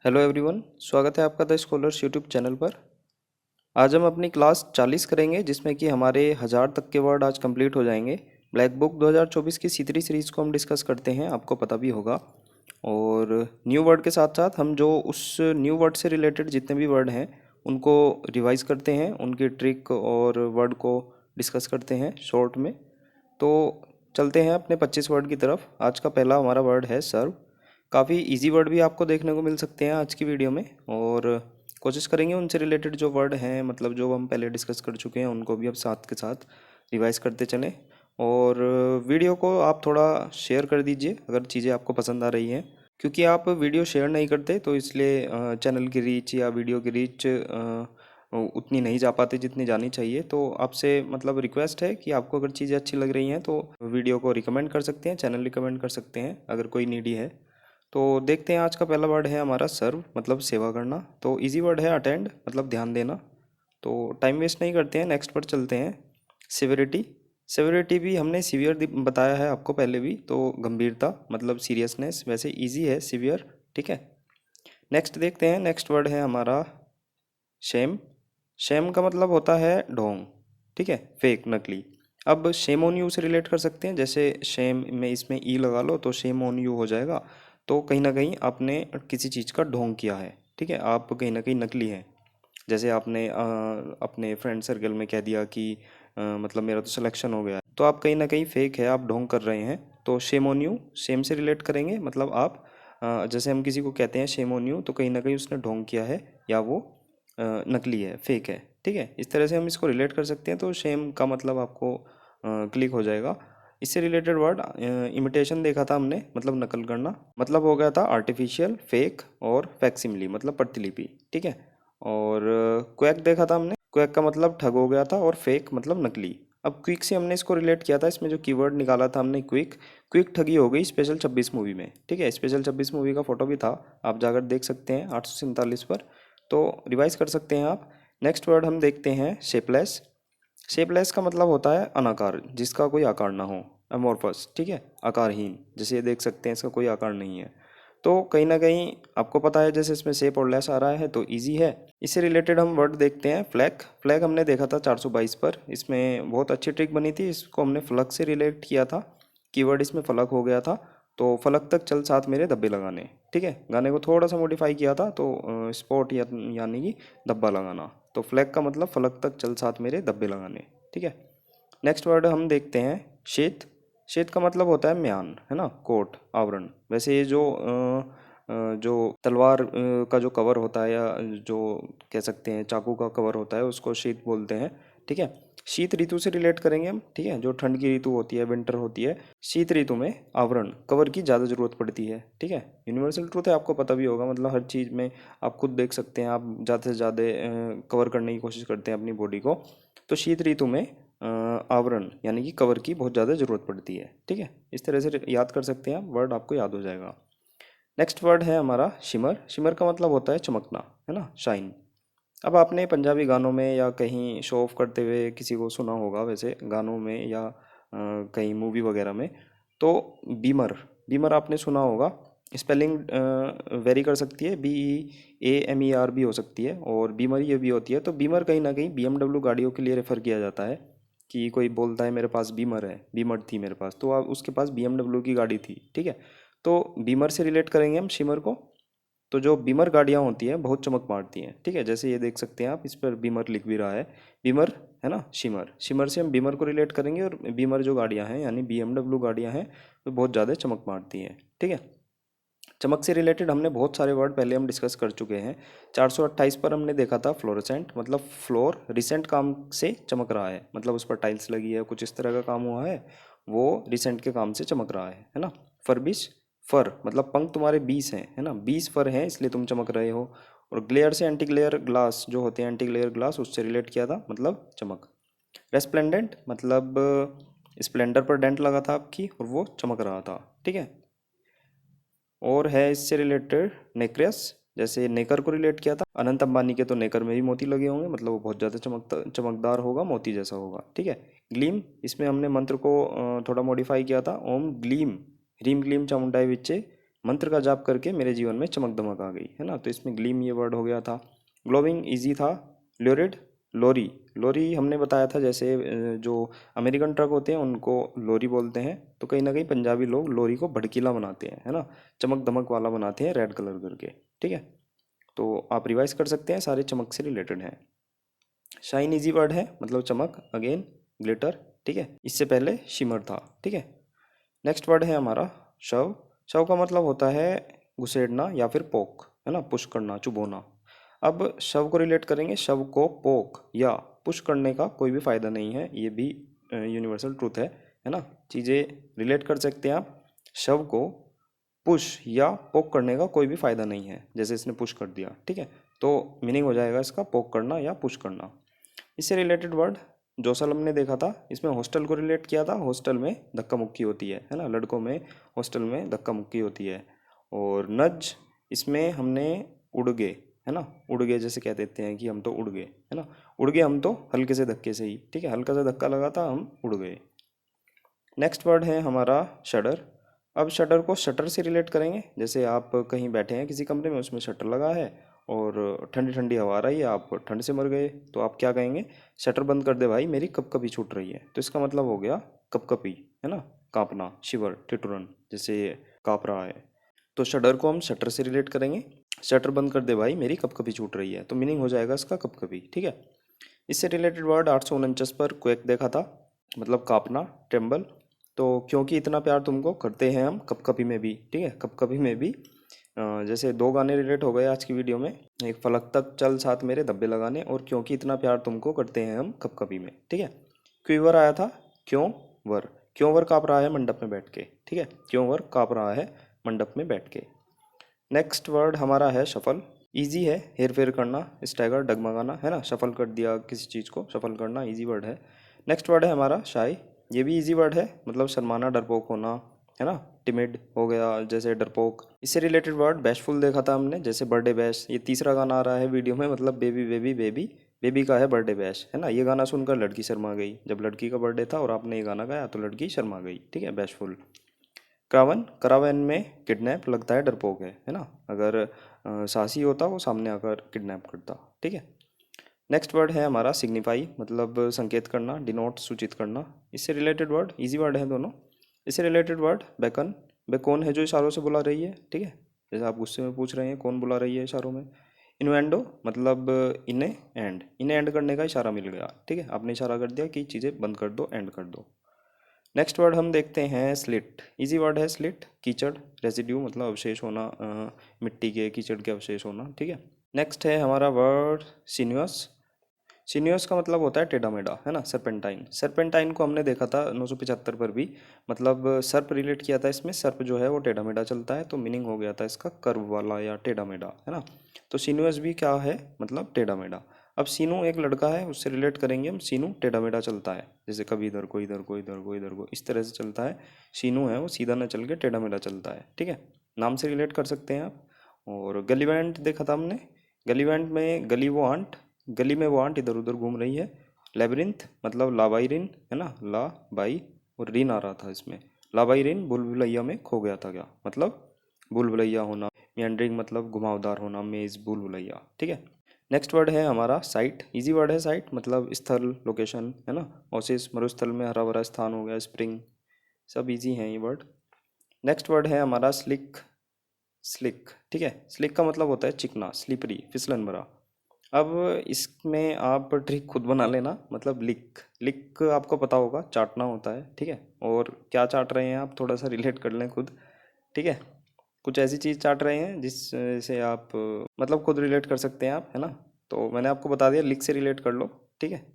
Hello everyone, स्वागत है आपका द स्कॉलर्स यूट्यूब चैनल पर। आज हम अपनी क्लास 40 करेंगे जिसमें कि हमारे 1000 तक के वर्ड आज कंप्लीट हो जाएंगे। ब्लैक बुक 2024 की C3 सीरीज़ को हम डिस्कस करते हैं, आपको पता भी होगा। और न्यू वर्ड के साथ साथ हम जो उस न्यू वर्ड से रिलेटेड जितने भी वर्ड हैं उनको रिवाइज करते हैं, उनकी ट्रिक और वर्ड को डिस्कस करते हैं शॉर्ट में। तो चलते हैं अपने 25 वर्ड की तरफ। आज का पहला हमारा वर्ड है सर्व। काफ़ी इजी वर्ड भी आपको देखने को मिल सकते हैं आज की वीडियो में, और कोशिश करेंगे उनसे रिलेटेड जो वर्ड हैं, मतलब जो हम पहले डिस्कस कर चुके हैं, उनको भी अब साथ के साथ रिवाइज करते चलें। और वीडियो को आप थोड़ा शेयर कर दीजिए अगर चीज़ें आपको पसंद आ रही हैं, क्योंकि आप वीडियो शेयर नहीं करते तो इसलिए चैनल की रीच या वीडियो की रीच उतनी नहीं जा पाती जितनी जानी चाहिए। तो आपसे मतलब रिक्वेस्ट है कि आपको अगर चीज़ें अच्छी लग रही हैं तो वीडियो को रिकमेंड कर सकते हैं, चैनल रिकमेंड कर सकते हैं अगर कोई नीडी है। तो देखते हैं, आज का पहला वर्ड है हमारा सर्व, मतलब सेवा करना। तो इजी वर्ड है अटेंड, मतलब ध्यान देना। तो टाइम वेस्ट नहीं करते हैं, नेक्स्ट पर चलते हैं। सिवियरिटी। सिवियरिटी भी हमने सीवियर बताया है आपको पहले भी, तो गंभीरता मतलब सीरियसनेस, वैसे इजी है सिवियर, ठीक है। नेक्स्ट देखते हैं, नेक्स्ट वर्ड है हमारा शेम। शेम का मतलब होता है ढोंग, ठीक है, फेक, नकली। अब शेम ऑन यू से रिलेट कर सकते हैं, जैसे शेम में इसमें ई लगा लो तो शेम ऑन यू हो जाएगा। तो कहीं ना कहीं आपने किसी चीज़ का ढोंग किया है, ठीक है, आप कहीं ना कहीं नकली हैं। जैसे आपने अपने फ्रेंड सर्कल में कह दिया कि मतलब मेरा तो सिलेक्शन हो गया, तो आप कहीं ना कहीं फेक है, आप ढोंग कर रहे हैं। तो शेम ऑन यू शेम से रिलेट करेंगे, मतलब आप जैसे हम किसी को कहते हैं शेम ऑन यू, तो कहीं ना कहीं उसने ढोंग किया है या वो नकली है, फेक है, ठीक है। इस तरह से हम इसको रिलेट कर सकते हैं। तो शेम का मतलब आपको क्लिक हो जाएगा। इससे रिलेटेड वर्ड इमिटेशन देखा था हमने, मतलब नकल करना, मतलब हो गया था आर्टिफिशियल, फेक और फैक्सिमिली मतलब प्रतिलिपि, ठीक है। और क्वैक देखा था हमने, क्वैक का मतलब ठग हो गया था, और फेक मतलब नकली। अब क्विक से हमने इसको रिलेट किया था, इसमें जो कीवर्ड निकाला था हमने क्विक, क्विक ठगी हो गई स्पेशल 26 मूवी में, ठीक है। स्पेशल 26 मूवी का फोटो भी था, आप जाकर देख सकते हैं 847 पर, तो रिवाइज कर सकते हैं आप। नेक्स्ट वर्ड हम देखते हैं शेपलेस। शेपलेस का मतलब होता है अनाकार, जिसका कोई आकार ना हो, अमोर्फस, ठीक है, आकारहीन। जैसे ये देख सकते हैं इसका कोई आकार नहीं है। तो कहीं ना कहीं आपको पता है, जैसे इसमें शेप और लेस आ रहा है तो इजी है। इससे रिलेटेड हम वर्ड देखते हैं फ्लैग। फ्लैग हमने देखा था 422 पर, इसमें बहुत अच्छी ट्रिक बनी थी, इसको हमने फलक से रिलेट किया था। कीवर्ड इसमें फलक हो गया था। तो फलक तक चल साथ मेरे धब्बे लगाने, ठीक है, गाने को थोड़ा सा मॉडिफाई किया था, तो स्पॉट यानी कि धब्बा लगाना। तो फ्लैग का मतलब फलक तक चल साथ मेरे धब्बे लगाने, ठीक है। नेक्स्ट वर्ड हम देखते हैं शीत। शीत का मतलब होता है म्यान, है ना, कोट, आवरण। वैसे ये जो तलवार का जो कवर होता है, या जो कह सकते हैं चाकू का कवर होता है, उसको शीत बोलते हैं, ठीक है। शीत ऋतु से रिलेट करेंगे हम, ठीक है, जो ठंड की ऋतु होती है, विंटर होती है, शीत ऋतु में आवरण, कवर की ज़्यादा जरूरत पड़ती है, ठीक है। यूनिवर्सल ट्रूथ है, आपको पता भी होगा, मतलब हर चीज़ में आप खुद देख सकते हैं, आप ज़्यादा से ज़्यादा कवर करने की कोशिश करते हैं अपनी बॉडी को। तो शीत ऋतु में आवरण यानी कि कवर की बहुत ज़्यादा ज़रूरत पड़ती है, ठीक है। इस तरह से याद कर सकते हैं आप, वर्ड आपको याद हो जाएगा। नेक्स्ट वर्ड है हमारा शिमर। शिमर का मतलब होता है चमकना, है ना, शाइन। अब आपने पंजाबी गानों में या कहीं शो ऑफ करते हुए किसी को सुना होगा, वैसे गानों में या कहीं मूवी वगैरह में। तो बीमर, बीमर आपने सुना होगा। स्पेलिंग वेरी कर सकती है, BEAMER भी हो सकती है, और बीमर ये भी होती है। तो बीमर कहीं ना कहीं BMW गाड़ियों के लिए रेफर किया जाता है, कि कोई बोलता है मेरे पास बीमर है, बीमर थी मेरे पास, तो आप उसके पास BMW की गाड़ी थी, ठीक है। तो बीमर से रिलेट करेंगे हम शिमर को। तो जो बीमर गाड़ियाँ होती हैं बहुत चमक मारती हैं, ठीक है, जैसे ये देख सकते हैं आप, इस पर बीमर लिख भी रहा है, बीमर, है ना, शिमर। शिमर से हम बीमर को रिलेट करेंगे, और बीमर जो गाड़ियाँ हैं यानी BMW गाड़ियाँ हैं, वो बहुत ज़्यादा चमक मारती हैं, ठीक है। चमक से रिलेटेड हमने बहुत सारे वर्ड पहले हम डिस्कस कर चुके हैं। 428 पर हमने देखा था फ्लोरेसेंट, मतलब फ्लोर रिसेंट काम से चमक रहा है, मतलब उस पर टाइल्स लगी है, कुछ इस तरह का काम हुआ है, वो रिसेंट के काम से चमक रहा है ना। फरबिश, फर मतलब पंख तुम्हारे 20 हैं, है ना, 20 फर हैं इसलिए तुम चमक रहे हो। और ग्लेयर से एंटी ग्लेयर ग्लास जो होते हैं, एंटी ग्लेयर ग्लास, उससे रिलेट किया था, मतलब चमक। रेस्प्लेंडेंट मतलब स्प्लेंडर पर डेंट लगा था आपकी और वो चमक रहा था, ठीक है। और है इससे रिलेटेड नेकरेस, जैसे नेकर को रिलेट किया था अनंत अंबानी के, तो नेकर में भी मोती लगे होंगे, मतलब वो बहुत ज़्यादा चमकदार होगा, मोती जैसा होगा, ठीक है। ग्लीम, इसमें हमने मंत्र को थोड़ा मॉडिफाई किया था, ओम ग्लीम ह्रीम ग्लीम चामुंडाई विच्चे मंत्र का जाप करके मेरे जीवन में चमक दमक आ गई, है ना। तो इसमें ग्लीम ये वर्ड हो गया था। ग्लोविंग इजी था। ल्यूरिड, लोरी, लोरी हमने बताया था, जैसे जो अमेरिकन ट्रक होते हैं उनको लोरी बोलते हैं, तो कहीं ना कहीं पंजाबी लोग लोरी को भड़कीला बनाते हैं, है ना, चमक दमक वाला बनाते हैं रेड कलर करके, ठीक है। तो आप रिवाइज कर सकते हैं, सारे चमक से रिलेटेड हैं। शाइन इजी वर्ड है, मतलब चमक, अगेन ग्लिटर, ठीक है। इससे पहले शिमर था, ठीक है। नेक्स्ट वर्ड है हमारा शव। शव का मतलब होता है घुसेड़ना या फिर पोक, है ना, पुश करना, चुभोना। अब शव को रिलेट करेंगे, शव को पोक या पुश करने का कोई भी फायदा नहीं है, ये भी यूनिवर्सल ट्रूथ है ना। चीज़ें रिलेट कर सकते हैं आप। शव को पुश या पोक करने का कोई भी फायदा नहीं है, जैसे इसने पुश कर दिया, ठीक है। तो मीनिंग हो जाएगा इसका पोक करना या पुश करना। इससे रिलेटेड वर्ड जोसल हमने देखा था, इसमें हॉस्टल को रिलेट किया था। हॉस्टल में धक्का मुक्की होती है ना, लड़कों में हॉस्टल में धक्का मुक्की होती है। और नज, इसमें हमने उड़ गए, है ना, उड़ गए जैसे कह देते हैं कि हम तो उड़ गए, है ना, उड़ गए हम तो हल्के से धक्के से ही, ठीक है, हल्का सा धक्का लगा था, हम उड़ गए। नेक्स्ट वर्ड है हमारा शटर। अब शटर को शटर से रिलेट करेंगे, जैसे आप कहीं बैठे हैं किसी कमरे में, उसमें शटर लगा है और ठंडी ठंडी हवा आ रही है, आप ठंड से मर गए, तो आप क्या कहेंगे, शटर बंद कर दे भाई, मेरी कपकपी छूट रही है। तो इसका मतलब हो गया कपकपी, है ना, कांपना, शिवर, ठिठुरन, जैसे कांप रहा है। तो शटर को हम शटर से रिलेट करेंगे, शटर बंद कर दे भाई, मेरी कपकपी छूट रही है, तो मीनिंग हो जाएगा इसका कपकपी, ठीक है। इससे रिलेटेड वर्ड 849 पर क्वेक देखा था, मतलब कांपना, ट्रेम्बल। तो क्योंकि इतना प्यार तुमको करते हैं हम कभी में भी, ठीक है, कभी में भी। जैसे दो गाने रिलेट हो गए आज की वीडियो में, एक फलक तक चल साथ मेरे धब्बे लगाने, और क्योंकि इतना प्यार तुमको करते हैं हम कभी में, ठीक है। क्यों आया था, क्यों वर काँप रहा है मंडप में बैठ के, ठीक है, क्यों वर काँप रहा है मंडप में बैठ के। नेक्स्ट वर्ड हमारा है शफल। इजी है, हेर फेर करना, स्टैगर, डगमगाना, है ना, शफल कर दिया किसी चीज़ को, शफल करना इजी वर्ड है। नेक्स्ट वर्ड है हमारा शाय। ये भी इजी वर्ड है, मतलब शर्माना, डरपोक होना, है ना, टिमिड हो गया जैसे डरपोक। इससे रिलेटेड वर्ड बैशफुल देखा था हमने, जैसे बर्थडे बैश, ये तीसरा गाना आ रहा है वीडियो में, मतलब बेबी बेबी बेबी, बेबी का है बर्थडे बैश, है ना। ये गाना सुनकर लड़की शर्मा गई, जब लड़की का बर्थडे था और आपने ये गाना गाया तो लड़की शर्मा गई, ठीक है, बैशफुल। क्रावन, करावन में किडनैप, लगता है डरपोक है ना, अगर साहसी होता वो सामने आकर किडनैप करता, ठीक है। नेक्स्ट वर्ड है हमारा सिग्निफाई, मतलब संकेत करना, डिनोट, सूचित करना। इससे रिलेटेड वर्ड, इजी वर्ड है दोनों। इससे रिलेटेड वर्ड बेकन, बेकौन है जो इशारों से बुला रही है, ठीक है, जैसे आप गुस्से में पूछ रहे हैं कौन बुला रही है इशारों में। इन्वेंडो, मतलब इन्हें एंड करने का इशारा मिल गया, ठीक है, आपने इशारा कर दिया कि चीज़ें बंद कर दो, एंड कर दो। नेक्स्ट वर्ड हम देखते हैं स्लिट। इजी वर्ड है स्लिट, कीचड़, रेसिड्यू, मतलब अवशेष होना, मिट्टी के, कीचड़ के अवशेष होना, ठीक है। नेक्स्ट है हमारा वर्ड सिन्यूअस। सिन्यूअस का मतलब होता है टेढ़ा मेढ़ा, है ना, सर्पेंटाइन। सर्पेंटाइन को हमने देखा था 975 पर भी, मतलब सर्प रिलेट किया था इसमें, सर्प जो है वो टेढ़ा मेढ़ा चलता है, तो मीनिंग हो गया था इसका कर्व वाला या टेढ़ा मेढ़ा, है ना। तो सिन्यूअस भी क्या है, मतलब टेढ़ा मेढ़ा। अब सीनू एक लड़का है, उससे रिलेट करेंगे हम, सीनू टेढ़ा मेढ़ा चलता है, जैसे कभी इधर को इधर को इधर को इधर को, इस तरह से चलता है। सीनू है वो सीधा न चल के टेढ़ा मेढ़ा चलता है, ठीक है, नाम से रिलेट कर सकते हैं आप। और गलीवेंट देखा था हमने, गलीवेंट में गली वो आंट, गली में वो आंट इधर उधर घूम रही है। लेबरिंथ, मतलब लाबाइरिन, है ना, ला बाई और रिन आ रहा था इसमें। लाबाइरिन भूलभुलैया में खो गया था क्या, मतलब भूलभुलैया होना। मियांडरिंग, मतलब घुमावदार होना, मेज, भूलभुलैया, ठीक है। नेक्स्ट वर्ड है हमारा साइट। इजी वर्ड है साइट, मतलब स्थल, लोकेशन, है ना, ओसिस, मरुस्थल में हरा भरा स्थान हो गया, स्प्रिंग, सब इजी हैं ये वर्ड। नेक्स्ट वर्ड है हमारा स्लिक। स्लिक, ठीक है, स्लिक का मतलब होता है चिकना, स्लिपरी, फिसलन भरा। अब इसमें आप ट्रिक खुद बना लेना, मतलब लिक, लिक आपको पता होगा चाटना होता है, ठीक है, और क्या चाट रहे हैं आप थोड़ा सा रिलेट कर लें खुद, ठीक है, कुछ ऐसी चीज़ चाट रहे हैं जिससे आप मतलब खुद रिलेट कर सकते हैं आप, है ना। तो मैंने आपको बता दिया, लिक से रिलेट कर लो, ठीक है।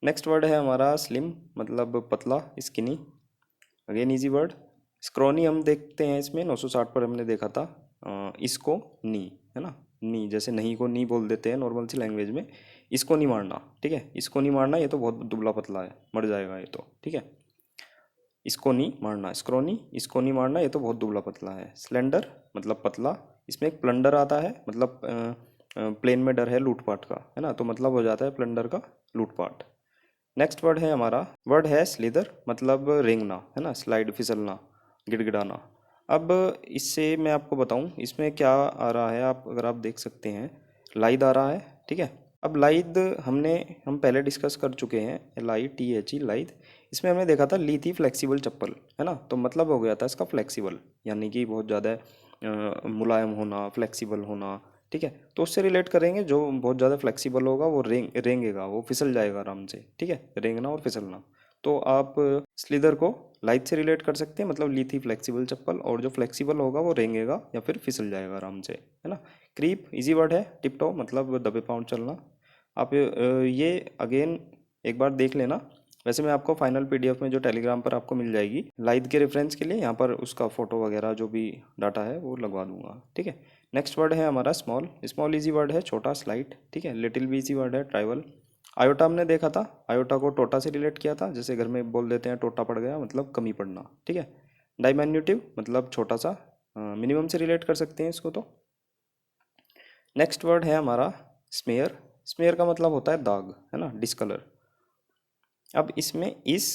नेक्स्ट वर्ड है हमारा स्लिम, मतलब पतला, स्किनी, अगेन इजी वर्ड। स्क्रोनी हम देखते हैं इसमें 960 पर हमने देखा था, इसको नी, है ना, नी, जैसे नहीं को नी बोल देते हैं नॉर्मल सी लैंग्वेज में। इसको नहीं मारना, ठीक है, इसको नहीं मारना, ये तो बहुत दुबला पतला है, मर जाएगा ये तो, ठीक है। इसको नहीं मारना, स्क्रोनी, इसको नहीं मारना, ये तो बहुत दुबला पतला है। स्लेंडर, मतलब पतला। इसमें एक प्लंडर आता है, मतलब प्लेन में डर है लूटपाट का, है ना, तो मतलब हो जाता है प्लंडर का लूटपाट। नेक्स्ट वर्ड है हमारा, वर्ड है स्लीदर, मतलब रेंगना, है ना, स्लाइड, फिसलना, गिड़गिड़ाना। अब इससे मैं आपको बताऊं इसमें क्या आ रहा है, आप अगर आप देख सकते हैं लाइद आ रहा है, ठीक है। अब लाइद हम पहले डिस्कस कर चुके हैं, LITHE लाइद। इसमें हमने देखा था ली थी फ्लेक्सिबल चप्पल, है ना। तो मतलब हो गया था इसका फ्लेक्सिबल, यानी कि बहुत ज़्यादा मुलायम होना, फ्लेक्सिबल होना, ठीक है। तो उससे रिलेट करेंगे, जो बहुत ज़्यादा फ्लेक्सिबल होगा वो रेंगेगा, वो फिसल जाएगा आराम से, ठीक है। रेंगना और फिसलना। तो आप स्लीदर को लाइट से रिलेट कर सकते हैं, मतलब ली थी फ्लेक्सिबल चप्पल, और जो फ्लेक्सिबल होगा वो रेंगेगा या फिर फिसल जाएगा आराम से, है ना। क्रीप इजी वर्ड है, टिप टो मतलब दबे पाँव चलना। आप ये अगेन एक बार देख लेना। वैसे मैं आपको फाइनल PDF में जो टेलीग्राम पर आपको मिल जाएगी लाइट के रेफरेंस के लिए, यहाँ पर उसका फोटो वगैरह जो भी डाटा है वो लगवा दूंगा, ठीक है। नेक्स्ट वर्ड है हमारा स्मॉल। स्मॉल इजी वर्ड है, छोटा, स्लाइट, ठीक है। लिटिल भी इजी वर्ड है, ट्राइवल। आयोटा हमने देखा था, आयोटा को टोटा से रिलेट किया था, जैसे घर में बोल देते हैं टोटा पड़ गया, मतलब कमी पड़ना, ठीक है। डाइमिन्यूटिव मतलब छोटा सा, मिनिमम से रिलेट कर सकते हैं इसको। तो नेक्स्ट वर्ड है हमारा स्मेयर। स्मेयर का मतलब होता है दाग, है ना, डिस्कलर। अब इसमें इस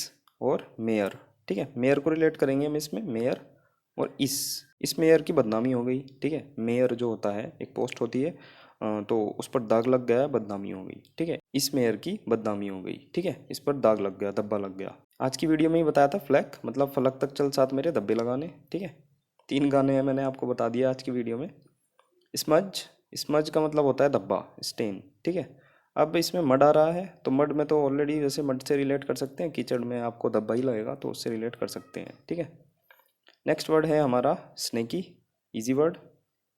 और मेयर, ठीक है, मेयर को रिलेट करेंगे हम इसमें, मेयर और इस मेयर की बदनामी हो गई, ठीक है। मेयर जो होता है एक पोस्ट होती है, तो उस पर दाग लग गया, बदनामी हो गई, ठीक है। इस मेयर की बदनामी हो गई, ठीक है, इस पर दाग लग गया, धब्बा लग गया। आज की वीडियो में ही बताया था फ्लैक मतलब फलक तक चल साथ मेरे धब्बे लगाने, ठीक है। 3 गाने हैं, मैंने आपको बता दिया आज की वीडियो में। स्मज, स्मज का मतलब होता है धब्बा, स्टेन, ठीक है। अब इसमें मड आ रहा है, तो मड में तो ऑलरेडी वैसे मड से रिलेट कर सकते हैं, कीचड़ में आपको धब्बा ही लगेगा तो उससे रिलेट कर सकते हैं, ठीक है। नेक्स्ट वर्ड है हमारा स्नेकी, इजी वर्ड।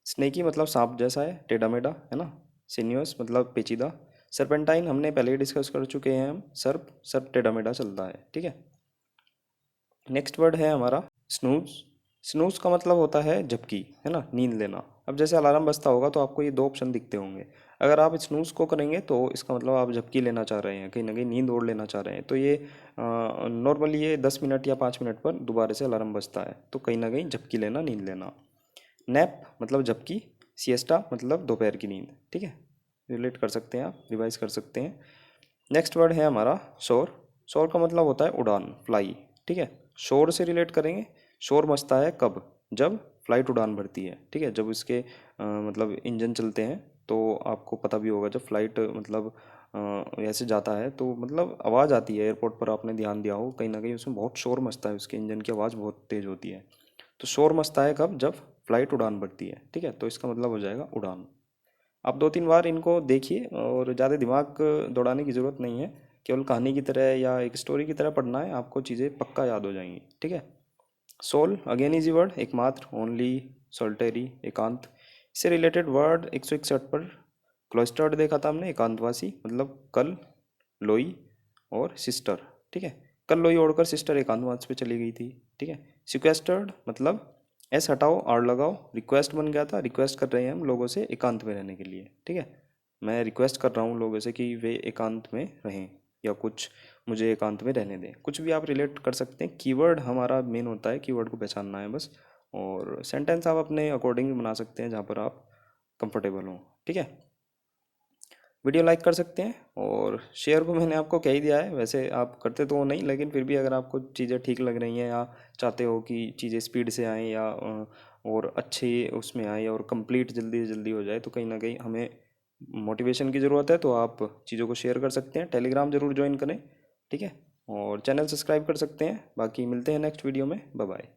स्नेकी मतलब सांप जैसा है, टेढ़ा मेढ़ा, है ना। सिन्यूअस मतलब पेचीदा। सर्पेंटाइन हमने पहले ही डिस्कस कर चुके हैं हम, सर्प, सर्प टेढ़ा मेढ़ा चलता है, ठीक है। नेक्स्ट वर्ड है हमारा स्नूज। स्नूज का मतलब होता है झपकी, है ना, नींद लेना। अब जैसे अलार्म बजता होगा तो आपको ये 2 ऑप्शन दिखते होंगे। अगर आप स्नूज को करेंगे तो इसका मतलब आप झपकी लेना चाह रहे हैं, कहीं ना कहीं नींद ओढ़ लेना चाह रहे हैं। तो ये नॉर्मली ये 10 मिनट या 5 मिनट पर दोबारा से अलार्म बजता है, तो कहीं ना कहीं झपकी लेना, नींद लेना। नैप मतलब झपकी, सिएस्टा मतलब दोपहर की नींद, ठीक है। रिलेट कर सकते हैं आप, रिवाइज कर सकते हैं। नेक्स्ट वर्ड है हमारा शोर। शोर का मतलब होता है उड़ान, फ्लाई, ठीक है। शोर से रिलेट करेंगे, शोर मचता है कब, जब फ्लाइट उड़ान भरती है, ठीक है। जब इसके मतलब इंजन चलते हैं, तो आपको पता भी होगा जब फ्लाइट मतलब ऐसे जाता है तो मतलब आवाज़ आती है एयरपोर्ट पर, आपने ध्यान दिया हो, कहीं ना कहीं उसमें बहुत शोर मचता है, उसके इंजन की आवाज़ बहुत तेज़ होती है। तो शोर मचता है कब, जब फ्लाइट उड़ान भरती है, ठीक है। तो इसका मतलब हो जाएगा उड़ान। आप 2-3 बार इनको देखिए, और ज़्यादा दिमाग दौड़ाने की ज़रूरत नहीं है, केवल कहानी की तरह या एक स्टोरी की तरह पढ़ना है, आपको चीज़ें पक्का याद हो जाएंगी, ठीक है। सोल अगेन इजी वर्ड, एकमात्र, ओनली, सोल्टेरी, एकांत। इससे रिलेटेड वर्ड 161 पर क्लोस्टर्ड देखा था हमने, एकांतवासी मतलब कल, लोई और सिस्टर, ठीक है। कल लोई ओढ़कर सिस्टर एकांतवास पे चली गई थी, ठीक है। सिक्वेस्टर्ड मतलब एस हटाओ आर लगाओ, रिक्वेस्ट बन गया था, रिक्वेस्ट कर रहे हैं हम लोगों से एकांत में रहने के लिए, ठीक है। मैं रिक्वेस्ट कर रहा हूँ लोगों से कि वे एकांत में रहें, या कुछ मुझे एकांत में रहने दें, कुछ भी आप रिलेट कर सकते हैं। कीवर्ड हमारा मेन होता है, कीवर्ड को पहचानना है बस, और सेंटेंस आप अपने अकॉर्डिंग बना सकते हैं जहाँ पर आप कंफर्टेबल हों, ठीक है। वीडियो लाइक कर सकते हैं, और शेयर को मैंने आपको कह ही दिया है, वैसे आप करते तो हो नहीं, लेकिन फिर भी अगर आपको चीज़ें ठीक लग रही हैं या चाहते हो कि चीज़ें स्पीड से आएँ या और अच्छे उसमें आए और कंप्लीट जल्दी से जल्दी हो जाए, तो कहीं ना कहीं हमें मोटिवेशन की ज़रूरत है, तो आप चीज़ों को शेयर कर सकते हैं। टेलीग्राम ज़रूर ज्वाइन करें, ठीक है, और चैनल सब्सक्राइब कर सकते हैं। बाकी मिलते हैं नेक्स्ट वीडियो में, बाय बाय।